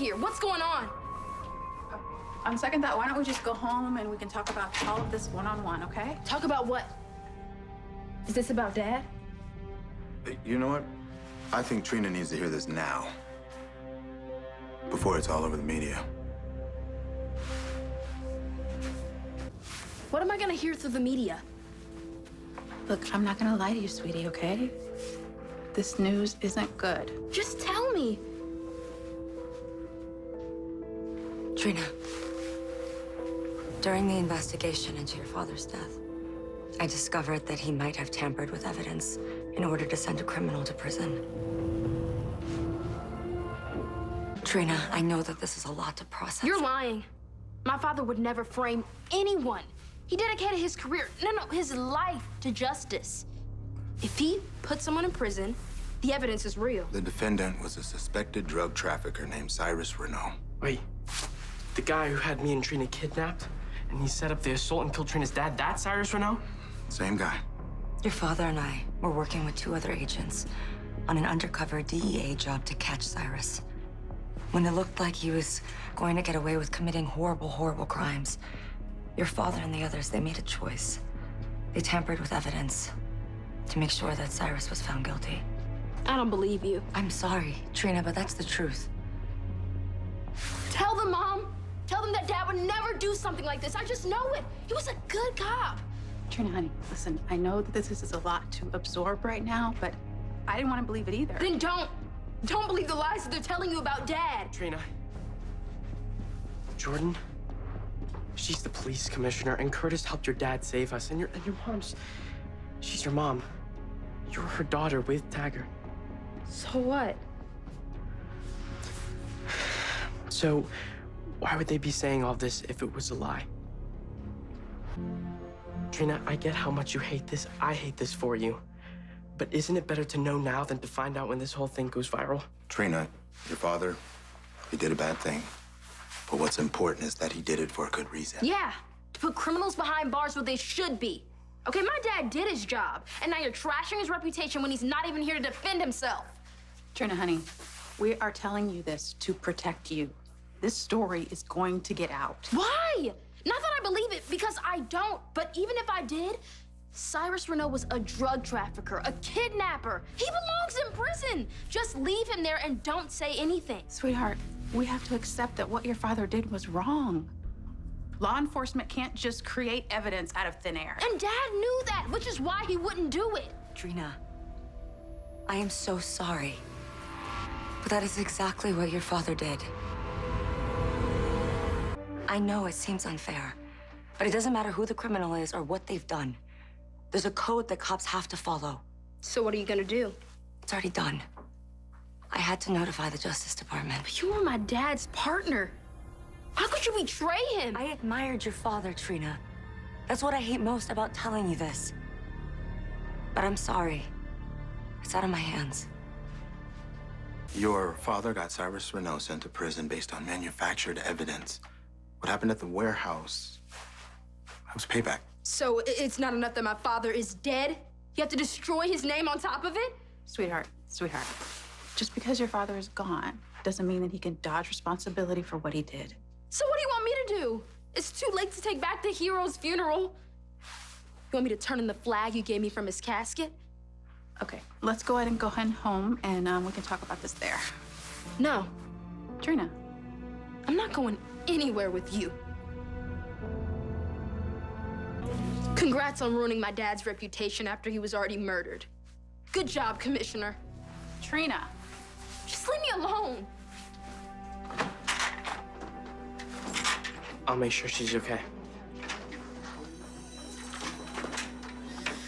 here? What's going on? On second thought, why don't we just go home and we can talk about all of this one-on-one, okay? Talk about what? Is this about Dad? You know what? I think Trina needs to hear this now, before it's all over the media. What am I gonna hear through the media? Look, I'm not gonna lie to you, sweetie, okay? This news isn't good. Just tell me. Trina, during the investigation into your father's death, I discovered that he might have tampered with evidence in order to send a criminal to prison. Trina, I know that this is a lot to process. You're lying. My father would never frame anyone. He dedicated his career, his life to justice. If he put someone in prison, the evidence is real. The defendant was a suspected drug trafficker named Cyrus Renault. Wait, the guy who had me and Trina kidnapped, and he set up the assault and killed Trina's dad, that's Cyrus Renault? Same guy. Your father and I were working with 2 other agents on an undercover DEA job to catch Cyrus. When it looked like he was going to get away with committing horrible, horrible crimes, your father and the others, they made a choice. They tampered with evidence to make sure that Cyrus was found guilty. I don't believe you. I'm sorry, Trina, but that's the truth. Tell them, Mom. Tell them that Dad would never do something like this. I just know it. He was a good cop. Trina, honey, listen, I know that this is a lot to absorb right now, but I didn't want to believe it either. Then don't believe the lies that they're telling you about Dad. Trina. Jordan, she's the police commissioner, and Curtis helped your dad save us, and your mom's, she's your mom. You're her daughter with Taggart. So what? So, why would they be saying all this if it was a lie? Trina, I get how much you hate this. I hate this for you. But isn't it better to know now than to find out when this whole thing goes viral? Trina, your father, he did a bad thing. But what's important is that he did it for a good reason. Yeah, to put criminals behind bars where they should be. Okay, my dad did his job, and now you're trashing his reputation when he's not even here to defend himself. Trina, honey, we are telling you this to protect you. This story is going to get out. Why? Not that I believe it, because I don't. But even if I did, Cyrus Renault was a drug trafficker, a kidnapper. He belongs in prison. Just leave him there and don't say anything. Sweetheart, we have to accept that what your father did was wrong. Law enforcement can't just create evidence out of thin air. And Dad knew that, which is why he wouldn't do it. Trina, I am so sorry. But that is exactly what your father did. I know it seems unfair, but it doesn't matter who the criminal is or what they've done. There's a code that cops have to follow. So what are you gonna do? It's already done. I had to notify the Justice Department. But you were my dad's partner. How could you betray him? I admired your father, Trina. That's what I hate most about telling you this. But I'm sorry. It's out of my hands. Your father got Cyrus Renault sent to prison based on manufactured evidence. What happened at the warehouse? That was payback. So it's not enough that my father is dead? You have to destroy his name on top of it? Sweetheart, just because your father is gone doesn't mean that he can dodge responsibility for what he did. So what do you want me to do? It's too late to take back the hero's funeral. You want me to turn in the flag you gave me from his casket? Okay, let's go ahead and go home, and we can talk about this there. No, Trina. I'm not going anywhere with you. Congrats on ruining my dad's reputation after he was already murdered. Good job, Commissioner. Trina. Just leave me alone. I'll make sure she's okay.